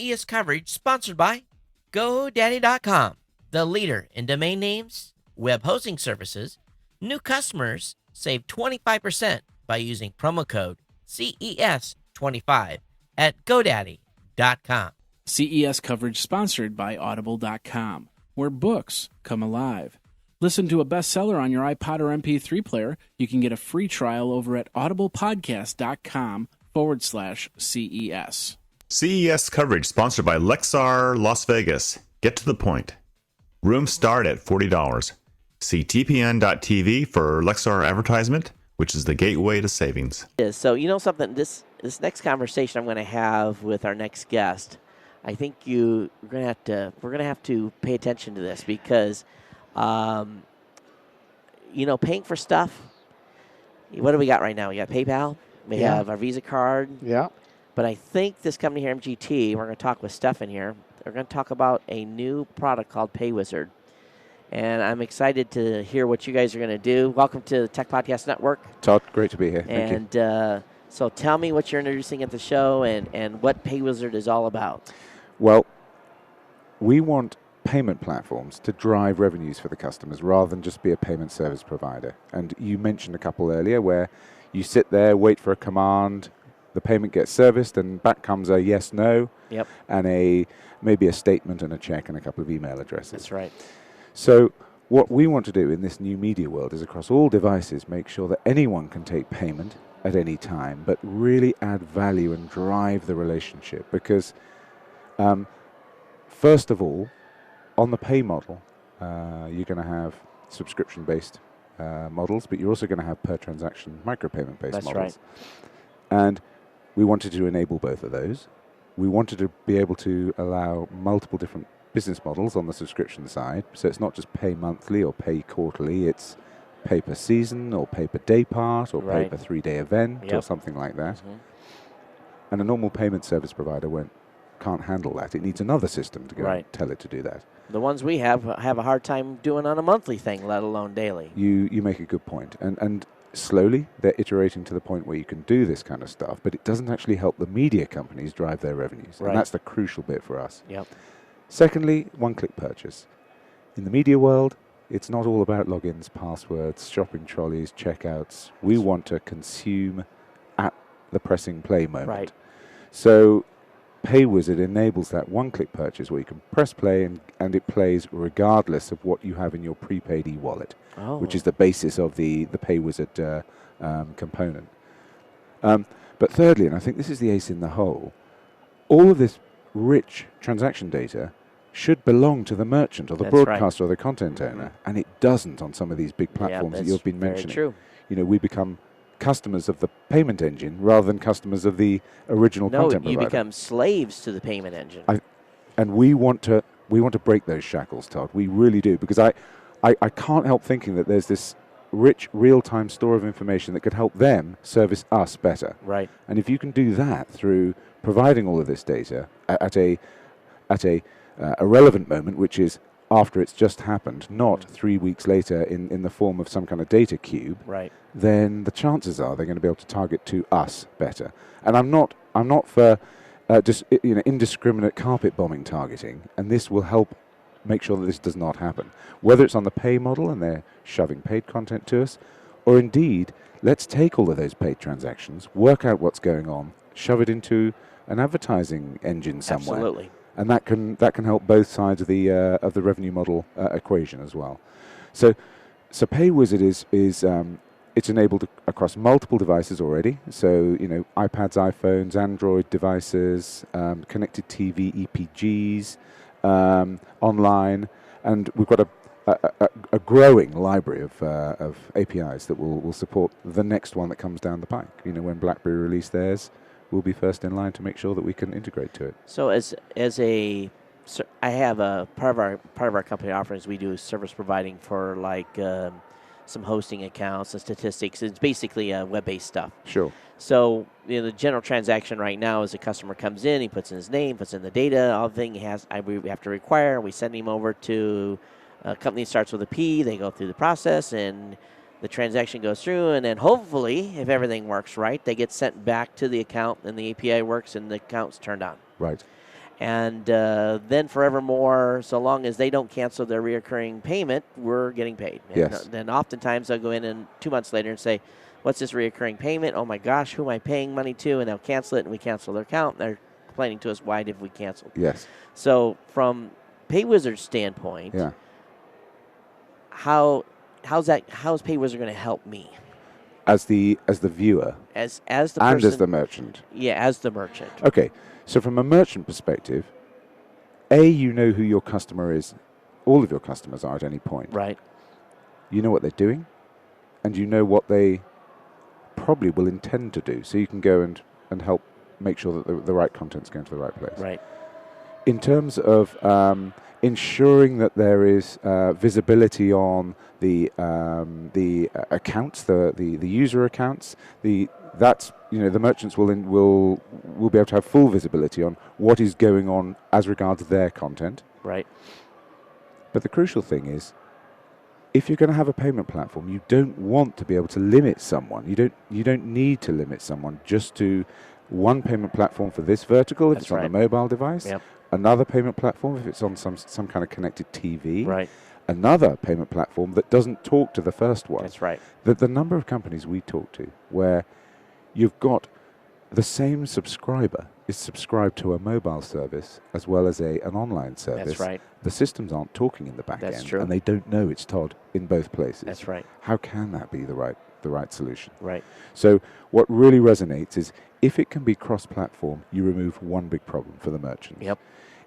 CES coverage sponsored by GoDaddy.com, the leader in domain names, web hosting services. New customers save 25% by using promo code CES25 at GoDaddy.com. CES coverage sponsored by Audible.com, where books come alive. Listen to a bestseller on your iPod or MP3 player. You can get a free trial over at audiblepodcast.com/CES. CES coverage sponsored by Lexar Las Vegas. Get to the point. Rooms start at $40. See tpn.tv for Lexar advertisement, which is the gateway to savings. So you know something, this next conversation I'm going to have with our next guest, I think we're going to have to pay attention to this because, paying for stuff. What do we got right now? We got PayPal. We have our Visa card. Yeah. But I think this company here, MGT, we're going to talk with Stefan here. They're going to talk about a new product called PayWizard. And I'm excited to hear what you guys are going to do. Welcome to the Tech Podcast Network. Todd, great to be here. Thank you. And so tell me what you're introducing at the show and what PayWizard is all about. Well, we want payment platforms to drive revenues for the customers rather than just be a payment service provider. And you mentioned a couple earlier where you sit there, wait for a command, the payment gets serviced, and back comes a yes, no, and maybe a statement and a check and a couple of email addresses. That's right. So what we want to do in this new media world is across all devices make sure that anyone can take payment at any time, but really add value and drive the relationship. Because first of all, on the pay model, you're going to have subscription-based models, but you're also going to have per-transaction micropayment-based models. That's right. And we wanted to enable both of those. We wanted to be able to allow multiple different business models on the subscription side. So it's not just pay monthly or pay quarterly. It's pay per season or pay per day part or pay per 3-day event or something like that. Mm-hmm. And a normal payment service provider can't handle that. It needs another system to go and tell it to do that. The ones we have a hard time doing on a monthly thing, let alone daily. You make a good point. And slowly they're iterating to the point where you can do this kind of stuff, but it doesn't actually help the media companies drive their revenues. And that's the crucial bit for us. Yep. Secondly, one-click purchase. In the media world, it's not all about logins, passwords, shopping trolleys, checkouts. We want to consume at the pressing play moment. Right. So PayWizard enables that one-click purchase where you can press play and it plays regardless of what you have in your prepaid e-wallet, which is the basis of the PayWizard component. But thirdly, and I think this is the ace in the hole, all of this rich transaction data should belong to the merchant or the broadcaster or the content owner, and it doesn't on some of these big platforms that you've been mentioning. True. We become customers of the payment engine rather than customers of the original content provider. No, you become slaves to the payment engine. And we want to break those shackles, Todd. We really do, because I can't help thinking that there's this rich real-time store of information that could help them service us better. Right. And if you can do that through providing all of this data at a relevant moment, which is after it's just happened, not 3 weeks later in the form of some kind of data cube, then the chances are they're going to be able to target to us better. And I'm not for just indiscriminate carpet bombing targeting, and this will help make sure that this does not happen. Whether it's on the pay model and they're shoving paid content to us, or indeed, let's take all of those paid transactions, work out what's going on, shove it into an advertising engine somewhere. Absolutely. And that can help both sides of the revenue model equation as well. So PayWizard is it's enabled across multiple devices already. So iPads, iPhones, Android devices, connected TV, EPGs, online, and we've got a growing library of APIs that will support the next one that comes down the pike. When BlackBerry release theirs, we'll be first in line to make sure that we can integrate to it. So I have a part of our company offerings. We do service providing for some hosting accounts and statistics. It's basically web-based stuff. Sure. So the general transaction right now is a customer comes in, he puts in his name, puts in the data, all the thing we have to require. We send him over to a company that starts with a P. They go through the process and the transaction goes through, and then hopefully, if everything works right, they get sent back to the account and the API works and the account's turned on. Right. And then forevermore, so long as they don't cancel their reoccurring payment, we're getting paid. And Yes. then oftentimes they'll go in and 2 months later and say, what's this reoccurring payment? Oh, my gosh, who am I paying money to? And they'll cancel it, and we cancel their account. And they're complaining to us, why did we cancel? Yes. So from PayWizard's standpoint, Yeah. how's PayWizard going to help me? As the viewer As the person, and as the merchant. Yeah, as the merchant. Okay. So from a merchant perspective, you know who your customer is. All of your customers are at any point. Right. You know what they're doing, and you know what they probably will intend to do. So you can go and help make sure that the right content's going to the right place. Right. In terms of ensuring that there is visibility on the accounts, the user accounts, that's the merchants will be able to have full visibility on what is going on as regards their content. Right. But the crucial thing is, if you're going to have a payment platform, you don't want to be able to limit someone. You don't need to limit someone just to one payment platform for this vertical if That's it's on right. a mobile device. Yep. Another payment platform if it's on some kind of connected TV. Right. Another payment platform that doesn't talk to the first one. That's right. The number of companies we talk to where you've got the same subscriber is subscribed to a mobile service as well as an online service. That's right. The systems aren't talking in the back That's end, true. and they don't know it's Todd in both places. That's right. How can that be the right solution? Right. So what really resonates is if it can be cross-platform, you remove one big problem for the merchant. Yep.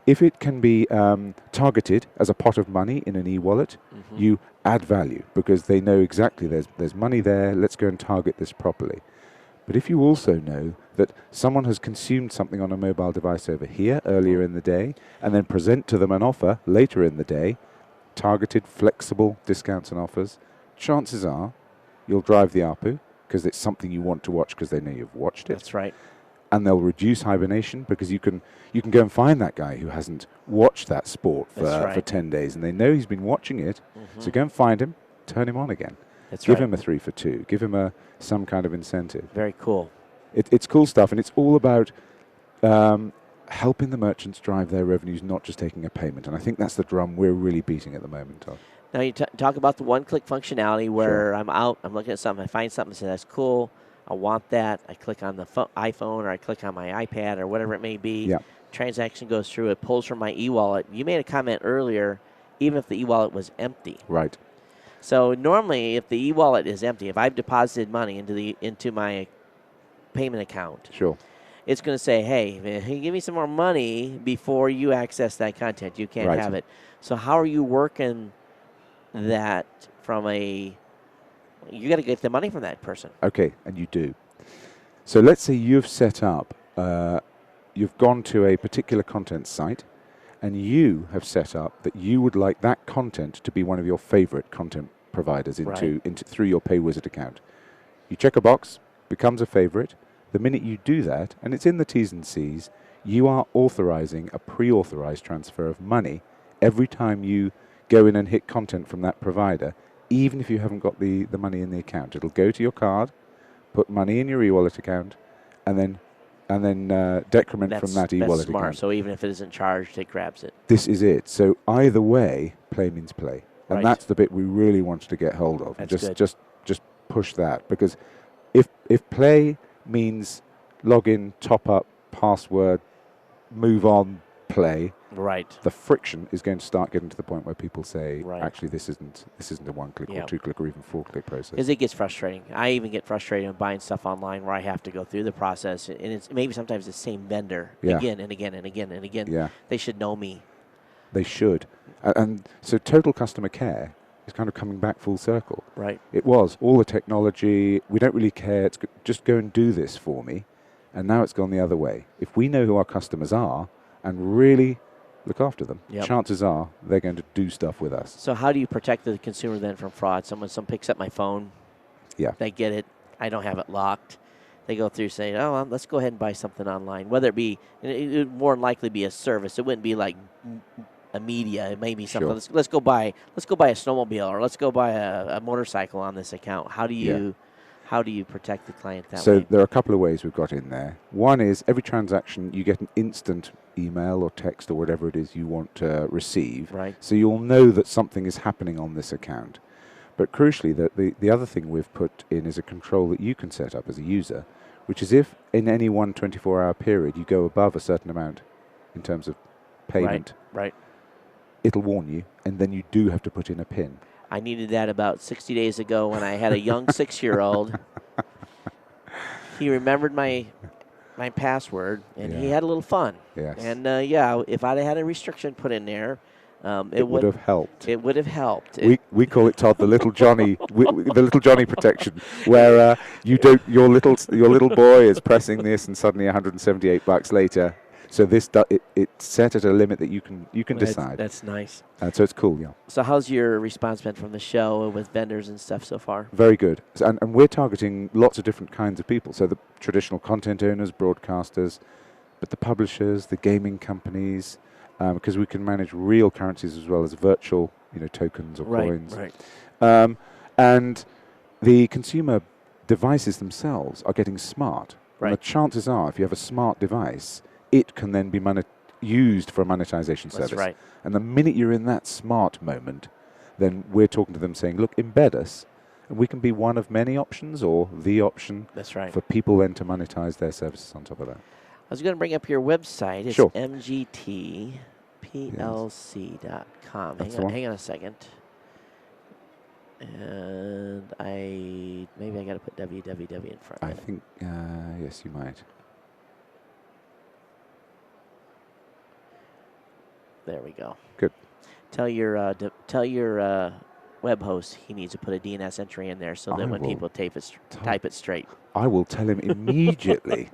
If it can be targeted as a pot of money in an e-wallet, you add value because they know exactly there's money there, let's go and target this properly. But if you also know that someone has consumed something on a mobile device over here earlier in the day and then present to them an offer later in the day, targeted, flexible discounts and offers, chances are you'll drive the ARPU because it's something you want to watch because they know you've watched it. That's right. And they'll reduce hibernation because you can go and find that guy who hasn't watched that sport for 10 days and they know he's been watching it. So go and find him, turn him on again. That's Give right. him a 3 for 2. Give him some kind of incentive. Very cool. It's cool stuff, and it's all about helping the merchants drive their revenues, not just taking a payment. And I think that's the drum we're really beating at the moment, Todd. Now you talk about the one-click functionality where I'm out, I'm looking at something, I find something that says that's cool, I want that. I click on the iPhone or I click on my iPad or whatever it may be. Yeah. Transaction goes through, it pulls from my e-wallet. You made a comment earlier, even if the e-wallet was empty. Right. So normally, if the e-wallet is empty, if I've deposited money into my payment account, Sure. it's going to say, hey, give me some more money before you access that content. You can't Right. have it. So how are you working that from you got to get the money from that person. Okay, and you do. So let's say you've set up, you've gone to a particular content site, and you have set up that you would like that content to be one of your favorite content providers into through your PayWizard account. You check a box, becomes a favorite. The minute you do that, and it's in the T's and C's, you are authorizing a pre-authorized transfer of money every time you go in and hit content from that provider, even if you haven't got the money in the account. It'll go to your card, put money in your e-wallet account, and then decrement from that e-wallet That's smart. account. So even if it isn't charged, it grabs it. This is it. So either way, play means play. And Right. that's the bit we really wanted to get hold of. That's good. Just push that. Because if play means login, top up, password, move on, play, Right. the friction is going to start getting to the point where people say, Right. actually, this isn't a one-click Yeah. or two-click or even four-click process. Because it gets frustrating. I even get frustrated when buying stuff online where I have to go through the process, and it's maybe sometimes the same vendor Yeah. again and again and again and again. Yeah, They should know me. they should. And so total customer care is kind of coming back full circle. Right. It was all the technology. We don't really care. It's just go and do this for me. And now it's gone the other way. If we know who our customers are and really look after them, Yep. chances are they're going to do stuff with us. So how do you protect the consumer then from fraud? Someone picks up my phone. Yeah. They get it. I don't have it locked. They go through saying, oh, well, let's go ahead and buy something online. Whether it be, it would more than likely be a service. It wouldn't be like a media. It may be something. Sure. Let's go buy a snowmobile or let's go buy a motorcycle on this account. How do you How do you protect the client that So way? there are a couple of ways we've got in there. One is every transaction you get an instant email or text or whatever it is you want to receive. Right. So you'll know that something is happening on this account. But crucially, the other thing we've put in is a control that you can set up as a user, which is if in any one 24-hour period you go above a certain amount in terms of payment, Right. it'll warn you, and then you do have to put in a PIN. I needed that about 60 days ago when I had a young 6-year-old. He remembered my password, and he Yeah. had a little fun. Yes. And if I'd had a restriction put in there, it would have helped. It would have helped. We call it, Todd, the little Johnny the little Johnny protection, where your little boy is pressing this, and suddenly $178 later. So this it's set at a limit that you can decide. That's nice. So it's cool, yeah. So how's your response been from the show with vendors and stuff so far? Very good. And we're targeting lots of different kinds of people. So the traditional content owners, broadcasters, but the publishers, the gaming companies, because we can manage real currencies as well as virtual, tokens or coins. Right. And the consumer devices themselves are getting smart. Right. And the chances are, if you have a smart device, it can then be used for a monetization service. That's right. And the minute you're in that smart moment, then we're talking to them saying, look, embed us, and we can be one of many options or the option. That's right. For people then to monetize their services on top of that. I was going to bring up your website. It's Sure. mgtplc.com. Hang on a second. And maybe I got to put www in front of I it. think, yes, you might. There we go. Good. Tell your web host he needs to put a DNS entry in there so that when people type it straight. I will tell him immediately.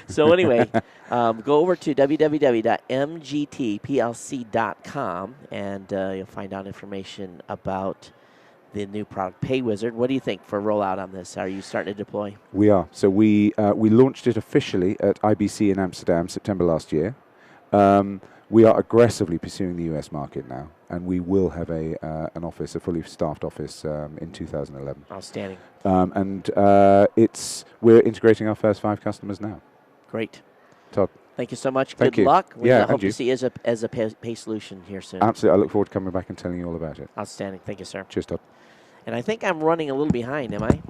So anyway, go over to www.mgtplc.com and you'll find out information about the new product, PayWizard. What do you think for rollout on this? Are you starting to deploy? We are. So we launched it officially at IBC in Amsterdam, September last year. We are aggressively pursuing the US market now, and we will have a fully staffed office in 2011. Outstanding. We're integrating our first 5 customers now. Great. Todd. Thank you so much. Thank Good you. luck. We Yeah, hope and to you. see you as a pay solution here soon. Absolutely. I look forward to coming back and telling you all about it. Outstanding. Thank you, sir. Cheers, Todd. And I think I'm running a little behind, am I?